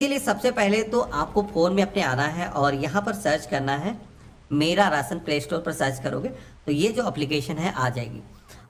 के लिए सबसे पहले तो आपको फ़ोन में अपने आना है और यहाँ पर सर्च करना है मेरा राशन। प्ले स्टोर पर सर्च करोगे तो ये जो एप्लीकेशन है आ जाएगी।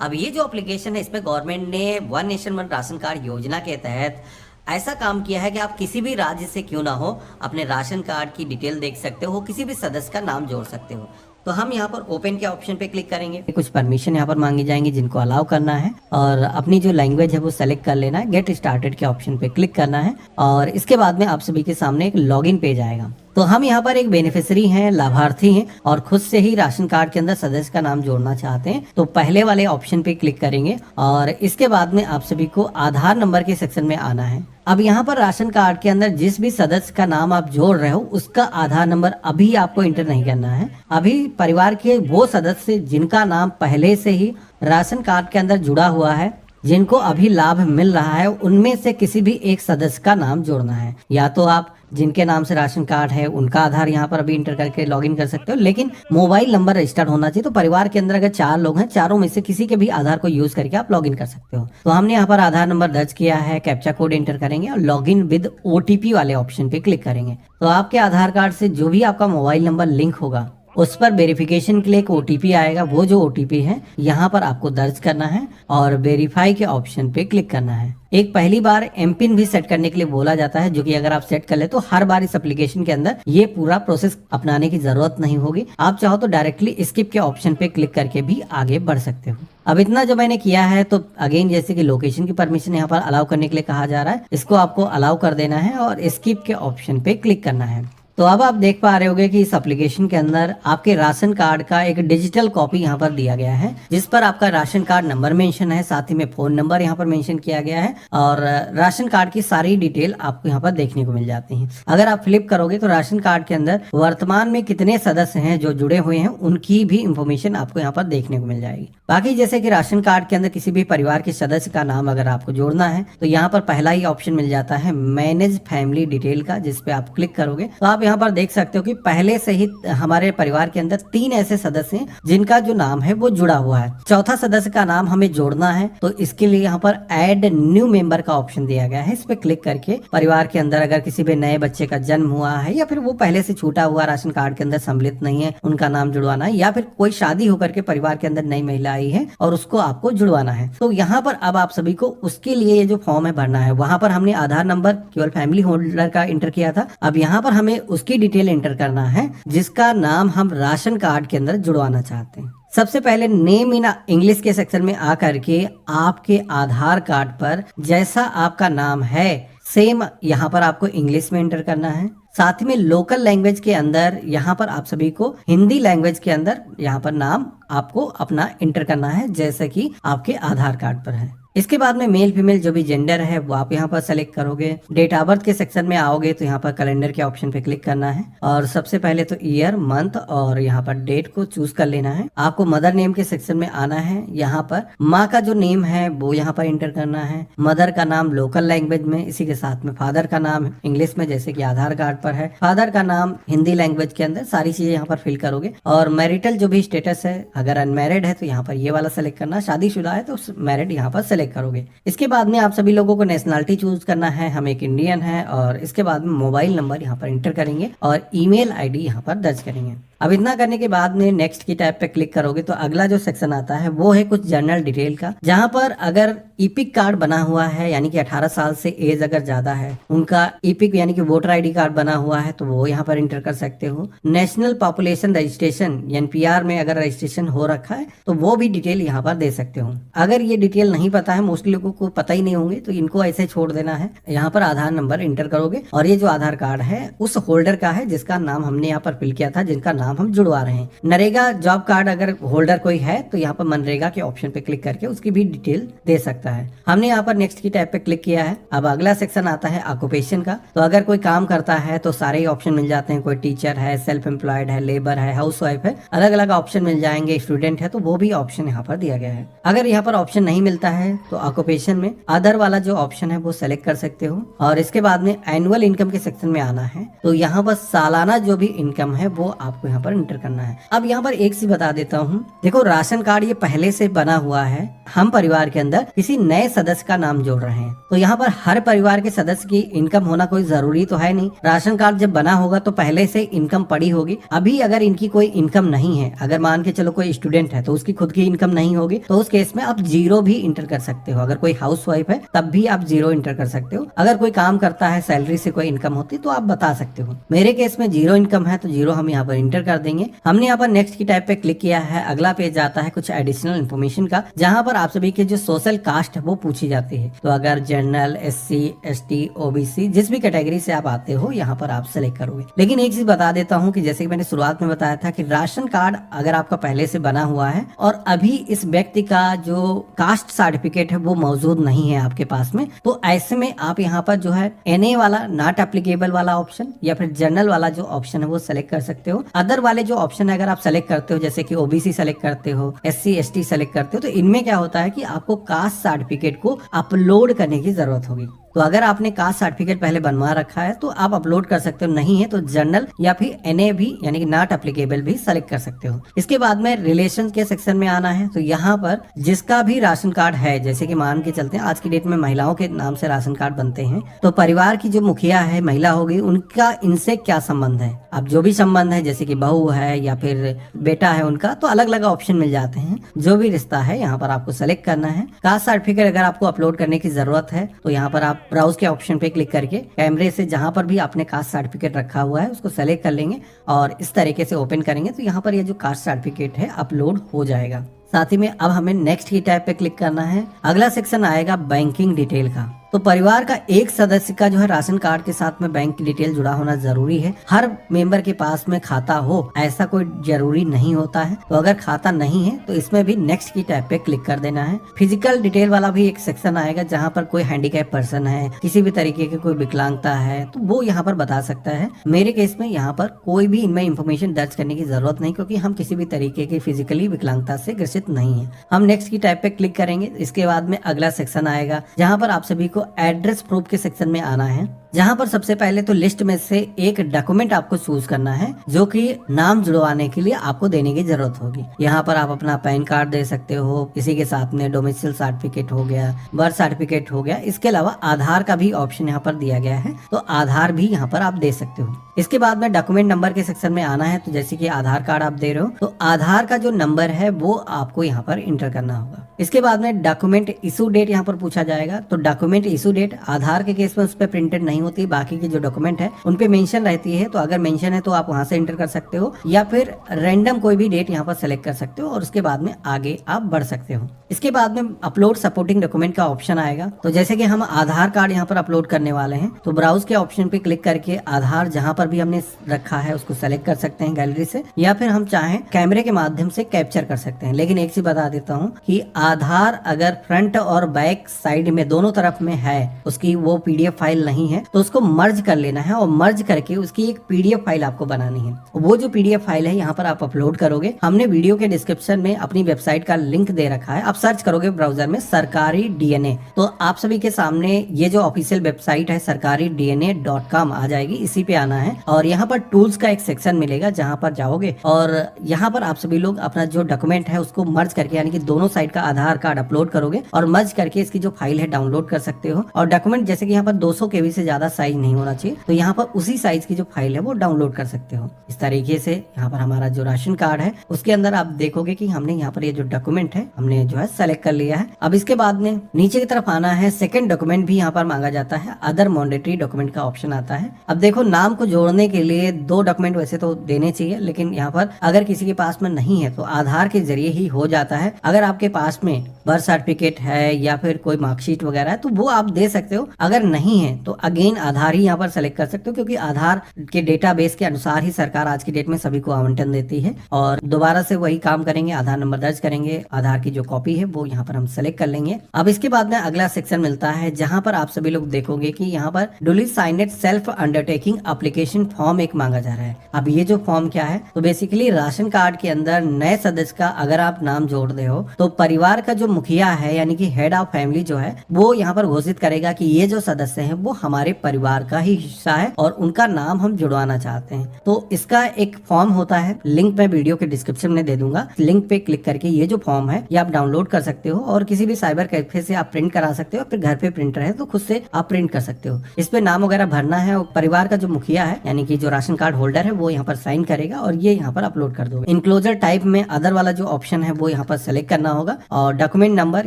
अब ये जो एप्लीकेशन है इसमें गवर्नमेंट ने one nation one ration card योजना के तहत ऐसा काम किया है कि आप किसी भी राज्य से क्यों ना हो अपने राशन कार्ड की डिटेल देख सकते हो, किसी भी सदस्य का नाम जोड़ सकते हो। तो हम यहाँ पर ओपन के ऑप्शन पे क्लिक करेंगे। कुछ परमिशन यहाँ पर मांगी जाएंगी जिनको अलाउ करना है और अपनी जो लैंग्वेज है वो सेलेक्ट कर लेना है। गेट स्टार्टेड के ऑप्शन पे क्लिक करना है और इसके बाद में आप सभी के सामने एक लॉगिन पेज आएगा। तो हम यहाँ पर एक बेनिफिशियरी हैं, लाभार्थी हैं और खुद से ही राशन कार्ड के अंदर सदस्य का नाम जोड़ना चाहते हैं तो पहले वाले ऑप्शन पे क्लिक करेंगे और इसके बाद में आप सभी को आधार नंबर के सेक्शन में आना है। अब यहाँ पर राशन कार्ड के अंदर जिस भी सदस्य का नाम आप जोड़ रहे हो उसका आधार नंबर अभी आपको इंटर नहीं करना है। अभी परिवार के वो सदस्य जिनका नाम पहले से ही राशन कार्ड के अंदर जुड़ा हुआ है, जिनको अभी लाभ मिल रहा है, उनमें से किसी भी एक सदस्य का नाम जोड़ना है। या तो आप जिनके नाम से राशन कार्ड है उनका आधार यहाँ पर अभी इंटर करके लॉगिन कर सकते हो, लेकिन मोबाइल नंबर रजिस्टर्ड होना चाहिए। तो परिवार के अंदर अगर 4 लोग हैं, चारों में से किसी के भी आधार को यूज करके आप लॉगिन कर सकते हो। तो हमने यहाँ पर आधार नंबर दर्ज किया है, कैप्चा कोड एंटर करेंगे और लॉगिन विद ओटीपी वाले ऑप्शन पे क्लिक करेंगे। तो आपके आधार कार्ड से जो भी आपका मोबाइल नंबर लिंक होगा उस पर वेरिफिकेशन के लिए एक ओटीपी आएगा। वो जो ओटीपी है यहाँ पर आपको दर्ज करना है और वेरीफाई के ऑप्शन पे क्लिक करना है। एक पहली बार एमपिन भी सेट करने के लिए बोला जाता है, जो कि अगर आप सेट कर ले तो हर बार इस एप्लीकेशन के अंदर ये पूरा प्रोसेस अपनाने की जरूरत नहीं होगी। आप चाहो तो डायरेक्टली स्किप के ऑप्शन पे क्लिक करके भी आगे बढ़ सकते हो। अब इतना जो मैंने किया है तो अगेन जैसे कि लोकेशन की परमिशन यहाँ पर अलाउ करने के लिए कहा जा रहा है, इसको आपको अलाउ कर देना है और स्किप के ऑप्शन पे क्लिक करना है। तो अब आप देख पा रहे होंगे कि इस एप्लीकेशन के अंदर आपके राशन कार्ड का एक डिजिटल कॉपी यहाँ पर दिया गया है, जिस पर आपका राशन कार्ड नंबर मेंशन है, साथ ही में फोन नंबर यहाँ पर मेंशन किया गया है और राशन कार्ड की सारी डिटेल आपको यहाँ पर देखने को मिल जाती है। अगर आप फ्लिप करोगे तो राशन कार्ड के अंदर वर्तमान में कितने सदस्य हैं जो जुड़े हुए हैं उनकी भी इंफॉर्मेशन आपको यहाँ पर देखने को मिल जाएगी। बाकी जैसे कि राशन कार्ड के अंदर किसी भी परिवार के सदस्य का नाम अगर आपको जोड़ना है तो यहाँ पर पहला ही ऑप्शन मिल जाता है मैनेज फैमिली डिटेल का, जिसपे आप क्लिक करोगे तो आप यहाँ पर देख सकते हो कि पहले से ही हमारे परिवार के अंदर 3 ऐसे सदस्य हैं जिनका जो नाम है वो जुड़ा हुआ है। चौथा सदस्य का नाम हमें जोड़ना है तो इसके लिए यहाँ पर ऐड न्यू मेंबर का ऑप्शन दिया गया है। इस पे क्लिक करके परिवार के अंदर अगर किसी भी नए बच्चे का जन्म हुआ है या फिर वो पहले से छूटा हुआ राशन कार्ड के अंदर सम्मिलित नहीं है, उनका नाम जुड़वाना है, या फिर कोई शादी होकर के परिवार के अंदर नई महिला आई है और उसको आपको जुड़वाना है। तो यहाँ पर अब आप सभी को उसके लिए ये जो फॉर्म है भरना है। वहां पर हमने आधार नंबर केवल फैमिली होल्डर का इंटर किया था, अब यहाँ पर हमें उसकी डिटेल एंटर करना है जिसका नाम हम राशन कार्ड के अंदर जुड़वाना चाहते हैं। सबसे पहले नेम इन इंग्लिश के सेक्शन में आकर के आपके आधार कार्ड पर जैसा आपका नाम है सेम यहाँ पर आपको इंग्लिश में एंटर करना है। साथ में लोकल लैंग्वेज के अंदर यहाँ पर आप सभी को हिंदी लैंग्वेज के अंदर यहाँ पर नाम आपको अपना एंटर करना है जैसे कि आपके आधार कार्ड पर है। इसके बाद में मेल फीमेल जो भी जेंडर है वो आप यहाँ पर सेलेक्ट करोगे। डेट ऑफ बर्थ के सेक्शन में आओगे तो यहाँ पर कैलेंडर के ऑप्शन पे क्लिक करना है और सबसे पहले तो ईयर, मंथ और यहाँ पर डेट को चूज कर लेना है। आपको मदर नेम के सेक्शन में आना है, यहाँ पर माँ का जो नेम है वो यहाँ पर एंटर करना है। मदर का नाम लोकल लैंग्वेज में, इसी के साथ में फादर का नाम इंग्लिश में जैसे कि आधार कार्ड पर है, फादर का नाम हिंदी लैंग्वेज के अंदर, सारी चीजें यहाँ पर फिल करोगे। और मैरिटल जो भी स्टेटस है, अगर अनमैरिड है तो यहाँ पर ये वाला सेलेक्ट करना, शादीशुदा है तो मैरिड यहाँ पर सेलेक्ट करोगे। इसके बाद में आप सभी लोगों को नेशनलिटी चूज करना है, हम एक इंडियन है और इसके बाद में मोबाइल नंबर यहाँ पर एंटर करेंगे और ईमेल आईडी यहाँ पर दर्ज करेंगे। अब इतना करने के बाद में नेक्स्ट की टैब पे क्लिक करोगे तो अगला जो सेक्शन आता है वो है कुछ जनरल डिटेल का, जहां पर अगर ईपिक कार्ड बना हुआ है यानी कि 18 साल से एज अगर ज्यादा है, उनका ईपिक यानी कि वोटर आईडी कार्ड बना हुआ है तो वो यहाँ पर एंटर कर सकते हो। नेशनल पॉपुलेशन रजिस्ट्रेशन एनपीआर में अगर रजिस्ट्रेशन हो रखा है तो वो भी डिटेल यहाँ पर दे सकते हो। अगर ये डिटेल नहीं पता है, मोस्टली लोगों को पता ही नहीं होंगे, तो इनको ऐसे छोड़ देना है। यहाँ पर आधार नंबर एंटर करोगे और ये जो आधार कार्ड है उस होल्डर का है जिसका नाम हमने यहाँ पर फिल किया था, जिनका नाम हम जुड़वा रहे हैं। नरेगा जॉब कार्ड अगर होल्डर कोई है तो यहाँ पर मनरेगा के ऑप्शन पे क्लिक करके उसकी भी डिटेल दे सकता है। हमने यहाँ पर नेक्स्ट की टैब पे क्लिक किया है। अब अगला सेक्शन आता है ऑक्यूपेशन का। तो अगर कोई काम करता है तो सारे ही ऑप्शन मिल जाते हैं। कोई टीचर है, सेल्फ एम्प्लॉयड है, लेबर है, हाउस वाइफ है, अलग अलग ऑप्शन मिल जाएंगे। स्टूडेंट है तो वो भी ऑप्शन यहाँ पर दिया गया है। अगर यहाँ पर ऑप्शन नहीं मिलता है तो ऑक्यूपेशन में अदर वाला जो ऑप्शन है वो सेलेक्ट कर सकते हो और इसके बाद में एनुअल इनकम के सेक्शन में आना है। तो यहाँ पर सालाना जो भी इनकम है वो आपको यहाँ पर इंटर करना है। अब यहाँ पर एक चीज बता देता हूँ, देखो राशन कार्ड ये पहले से बना हुआ है, हम परिवार के अंदर किसी नए सदस्य का नाम जोड़ रहे हैं, तो यहाँ पर हर परिवार के सदस्य की इनकम होना कोई जरूरी तो है नहीं। राशन कार्ड जब बना होगा तो पहले से इनकम पड़ी होगी। अभी अगर इनकी कोई इनकम नहीं है, अगर मान के चलो कोई स्टूडेंट है तो उसकी खुद की इनकम नहीं होगी, तो उस केस में आप 0 भी इंटर कर सकते हो। अगर कोई हाउसवाइफ है तब भी आप 0 इंटर कर सकते हो। अगर कोई काम करता है, सैलरी से कोई इनकम होती तो आप बता सकते हो। मेरे केस में 0 इनकम है तो 0 हम यहाँ पर इंटर कर देंगे। हमने यहाँ पर नेक्स्ट की टाइप पे क्लिक किया है। अगला पेज आता है कुछ एडिशनल इन्फॉर्मेशन का, जहाँ पर आप सभी के जो सोशल कास्ट है वो पूछी जाती है। तो अगर जनरल, SC, ST, OBC जिस भी कैटेगरी से आप आते हो यहाँ पर आप सेलेक्ट करोगे। लेकिन एक चीज बता देता हूँ कि जैसे कि मैंने शुरुआत में बताया था कि राशन कार्ड अगर आपका पहले से बना हुआ है और अभी इस व्यक्ति का जो कास्ट सर्टिफिकेट है वो मौजूद नहीं है आपके पास में, तो ऐसे में आप यहाँ पर जो है NA वाला नॉट एप्लीकेबल वाला ऑप्शन या फिर जनरल वाला जो ऑप्शन है वो सेलेक्ट कर सकते हो। अदर वाले जो ऑप्शन है अगर आप सेलेक्ट करते हो, जैसे कि OBC सेलेक्ट करते हो, SC, ST सेलेक्ट करते हो, तो इनमें क्या होता है कि आपको कास्ट सर्टिफिकेट को अपलोड करने की जरूरत होगी। तो अगर आपने कास्ट सर्टिफिकेट पहले बनवा रखा है तो आप अपलोड कर सकते हो, नहीं है तो जनरल या फिर NA भी यानी कि नॉट एप्लीकेबल भी सेलेक्ट कर सकते हो। इसके बाद में रिलेशन के सेक्शन में आना है। तो यहाँ पर जिसका भी राशन कार्ड है, जैसे कि मान के चलते हैं आज की डेट में महिलाओं के नाम से राशन कार्ड बनते हैं, तो परिवार की जो मुखिया है, महिला होगी, उनका इनसे क्या संबंध है। अब जो भी संबंध है, जैसे कि बहू है या फिर बेटा है उनका, तो अलग अलग ऑप्शन मिल जाते हैं। जो भी रिश्ता है यहाँ पर आपको सेलेक्ट करना है। कास्ट सर्टिफिकेट अगर आपको अपलोड करने की जरूरत है तो यहाँ पर आप ब्राउज के ऑप्शन पे क्लिक करके कैमरे से जहां पर भी आपने कास्ट सर्टिफिकेट रखा हुआ है उसको सेलेक्ट कर लेंगे और इस तरीके से ओपन करेंगे तो यहाँ पर ये जो कास्ट सर्टिफिकेट है अपलोड हो जाएगा। साथ ही में अब हमें नेक्स्ट की टैब पे क्लिक करना है। अगला सेक्शन आएगा बैंकिंग डिटेल का। तो परिवार का एक सदस्य का जो है राशन कार्ड के साथ में बैंक की डिटेल जुड़ा होना जरूरी है। हर मेंबर के पास में खाता हो ऐसा कोई जरूरी नहीं होता है। तो अगर खाता नहीं है तो इसमें भी नेक्स्ट की टैब पे क्लिक कर देना है। फिजिकल डिटेल वाला भी एक सेक्शन आएगा जहाँ पर कोई हैंडीकैप पर्सन है, किसी भी तरीके की कोई विकलांगता है तो वो यहाँ पर बता सकता है। मेरे केस में यहाँ पर कोई भी इनमें इंफॉर्मेशन दर्ज करने की जरूरत नहीं, क्योंकि हम किसी भी तरीके की फिजिकली विकलांगता से ग्रसित नहीं है। हम नेक्स्ट की टैब पे क्लिक करेंगे। इसके बाद में अगला सेक्शन आएगा जहाँ पर आप सभी को एड्रेस प्रूफ के सेक्शन में आना है, जहां पर सबसे पहले तो लिस्ट में से एक डॉक्यूमेंट आपको चूज करना है जो कि नाम जुड़वाने के लिए आपको देने की जरूरत होगी। यहाँ पर आप अपना पैन कार्ड दे सकते हो, किसी के साथ में डोमिसाइल सर्टिफिकेट हो गया, बर्थ सर्टिफिकेट हो गया। इसके अलावा आधार का भी ऑप्शन यहाँ पर दिया गया है, तो आधार भी यहाँ पर आप दे सकते हो। इसके बाद में डॉक्यूमेंट नंबर के सेक्शन में आना है। तो जैसे कि आधार कार्ड आप दे रहे हो तो आधार का जो नंबर है वो आपको यहाँ पर इंटर करना होगा। इसके बाद में डॉक्यूमेंट इशू डेट यहाँ पर पूछा जाएगा। तो डॉक्यूमेंट इशू डेट आधार के केस में उस पर प्रिंटेड नहीं होती, बाकी के जो डॉक्यूमेंट है उन पे मेंशन रहती है। तो अगर मेंशन है तो आप वहां से इंटर कर सकते हो या फिर रैंडम कोई भी डेट यहाँ पर सेलेक्ट कर सकते हो और उसके बाद में आगे आप बढ़ सकते हो। इसके बाद में अपलोड सपोर्टिंग डॉक्यूमेंट का ऑप्शन आएगा। तो जैसे कि हम आधार कार्ड यहाँ पर अपलोड करने वाले हैं तो ब्राउज के ऑप्शन पे क्लिक करके आधार जहाँ पर भी हमने रखा है उसको सेलेक्ट कर सकते हैं गैलरी से, या फिर हम चाहें कैमरे के माध्यम से कैप्चर कर सकते हैं। लेकिन एक चीज बता देता हूँ कि आधार अगर फ्रंट और बैक साइड में दोनों तरफ में है, उसकी वो PDF फाइल नहीं है तो उसको मर्ज कर लेना है और मर्ज करके उसकी एक PDF फाइल आपको बनानी है। वो जो PDF फाइल है यहाँ पर आप अपलोड करोगे। हमने वीडियो के डिस्क्रिप्शन में अपनी वेबसाइट का लिंक दे रखा है, आप सर्च करोगे ब्राउजर में सरकारी DNA तो आप सभी के सामने ये जो ऑफिशियल वेबसाइट है sarkaridna.com आ जाएगी। इसी पे आना है और यहाँ पर टूल्स का एक सेक्शन मिलेगा जहाँ पर जाओगे और यहाँ पर आप सभी लोग अपना जो डॉक्यूमेंट है उसको मर्ज करके यानी कि दोनों साइड का आधार कार्ड अपलोड करोगे और मर्ज करके इसकी जो फाइल है डाउनलोड कर सकते हो। और डॉक्यूमेंट जैसे कि यहाँ पर 200 KB से ज्यादा साइज नहीं होना चाहिए, तो यहाँ पर उसी साइज की जो फाइल है वो डाउनलोड कर सकते हो। इस तरीके से यहाँ पर हमारा जो राशन कार्ड है उसके अंदर आप देखोगे कि हमने यहाँ पर ये जो डॉक्यूमेंट है हमने जो है सेलेक्ट कर लिया है। अब इसके बाद में नीचे की तरफ आना है। सेकंड डॉक्यूमेंट भी यहाँ पर मांगा जाता है, अदर मैंडेटरी डॉक्यूमेंट का ऑप्शन आता है। अब देखो नाम को जोड़ने के लिए 2 डॉक्यूमेंट वैसे तो देने चाहिए, लेकिन यहाँ पर अगर किसी के पास में नहीं है तो आधार के जरिए ही हो जाता है। अगर आपके पास में बर्थ सर्टिफिकेट है या फिर कोई मार्कशीट वगैरह है तो वो आप दे सकते हो। अगर नहीं है तो अगेन आधार ही यहाँ पर सेलेक्ट कर सकते हो, क्योंकि आधार के डेटाबेस के अनुसार ही सरकार आज की डेट में सभी को आवंटन देती है। और दोबारा से वही काम करेंगे, आधार नंबर दर्ज करेंगे, आधार की जो कॉपी है वो यहाँ पर हम सेलेक्ट कर लेंगे। अब इसके बाद में अगला सेक्शन मिलता है जहाँ पर आप सभी लोग देखोगे कि यहाँ पर duly signed self undertaking application form एक मांगा जा रहा है। अब ये जो फॉर्म क्या है, तो बेसिकली राशन कार्ड के अंदर नए सदस्य का अगर आप नाम जोड़ रहे हो तो परिवार का जो मुखिया है यानी कि हेड ऑफ फैमिली जो है वो यहाँ पर घोषित करेगा कि ये जो सदस्य हैं वो हमारे परिवार का ही हिस्सा है और उनका नाम हम जुड़वाना चाहते हैं। तो इसका एक फॉर्म होता है, लिंक मैं वीडियो के डिस्क्रिप्शन में दे दूंगा। लिंक पे क्लिक करके ये जो फॉर्म है ये आप डाउनलोड कर सकते हो और किसी भी साइबर कैफे से आप प्रिंट करा सकते हो, फिर घर पे प्रिंटर है तो खुद से आप प्रिंट कर सकते हो। इस पे नाम वगैरह भरना है और परिवार का जो मुखिया है यानी कि जो राशन कार्ड होल्डर है वो यहाँ पर साइन करेगा और ये यहाँ पर अपलोड कर दोगे। इनक्लोजर टाइप में अदर वाला जो ऑप्शन है वो यहाँ पर सेलेक्ट करना होगा और डॉक्यूमेंट नंबर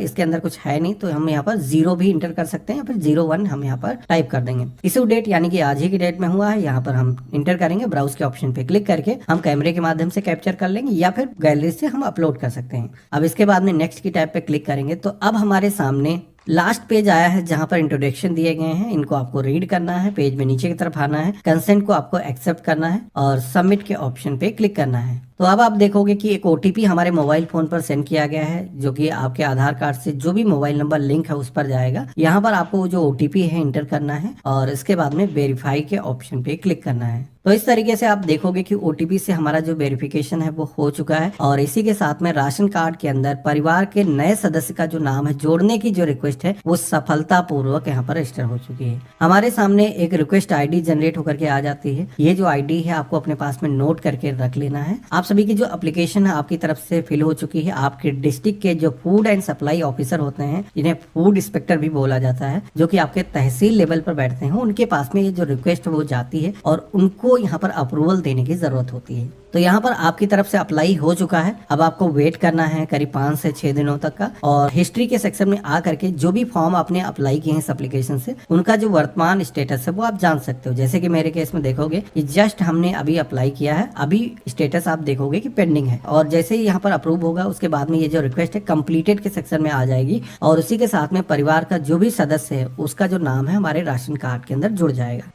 इसके अंदर कुछ है नहीं तो हम यहाँ पर 0 भी इंटर कर सकते हैं या फिर 01 हम यहाँ पर टाइप कर देंगे। इशू डेट यानी कि आज ही की डेट में हुआ है यहाँ पर हम इंटर करेंगे। ब्राउज के ऑप्शन पे क्लिक करके हम कैमरे के माध्यम से कैप्चर कर लेंगे या फिर गैलरी से हम अपलोड कर सकते हैं। अब इसके बाद में नेक्स्ट की टैब पे क्लिक करेंगे तो अब हमारे सामने लास्ट पेज आया है जहां पर इंट्रोडक्शन दिए गए हैं। इनको आपको रीड करना है, पेज में नीचे की तरफ आना है, कंसेंट को आपको एक्सेप्ट करना है और सबमिट के ऑप्शन पे क्लिक करना है। तो अब आप देखोगे कि एक OTP हमारे मोबाइल फोन पर सेंड किया गया है जो कि आपके आधार कार्ड से जो भी मोबाइल नंबर लिंक है उस पर जाएगा। यहाँ पर आपको जो OTP है इंटर करना है और इसके बाद में वेरीफाई के ऑप्शन पे क्लिक करना है। तो इस तरीके से आप देखोगे कि OTP से हमारा जो वेरिफिकेशन है वो हो चुका है और इसी के साथ में राशन कार्ड के अंदर परिवार के नए सदस्य का जो नाम है जोड़ने की जो रिक्वेस्ट है वो सफलतापूर्वक यहाँ पर रजिस्टर हो चुकी है। हमारे सामने एक रिक्वेस्ट ID जनरेट होकर के आ जाती है। ये जो ID है आपको अपने पास में नोट करके रख लेना है। आप सभी की जो एप्लीकेशन है आपकी तरफ से फिल हो चुकी है। आपके डिस्ट्रिक्ट के जो फूड एंड सप्लाई ऑफिसर होते हैं, जिन्हें फूड इंस्पेक्टर भी बोला जाता है, जो कि आपके तहसील लेवल पर बैठते हैं, उनके पास में ये जो रिक्वेस्ट वो जाती है और उनको यहाँ पर अप्रूवल देने की जरूरत होती है। तो यहाँ पर आपकी तरफ से अप्लाई हो चुका है। अब आपको वेट करना है करीब 5 से 6 दिनों तक का और हिस्ट्री के सेक्शन में आ करके जो भी फॉर्म आपने अप्लाई किए हैं इस एप्लीकेशन से उनका जो वर्तमान स्टेटस है वो आप जान सकते हो। जैसे कि मेरे केस में देखोगे कि जस्ट हमने अभी अप्लाई किया है, अभी स्टेटस आप देखोगे कि पेंडिंग है और जैसे ही यहाँ पर अप्रूव होगा उसके बाद में ये जो रिक्वेस्ट है कंप्लीटेड के सेक्शन में आ जाएगी और उसी के साथ में परिवार का जो भी सदस्य है उसका जो नाम है हमारे राशन कार्ड के अंदर जुड़ जाएगा।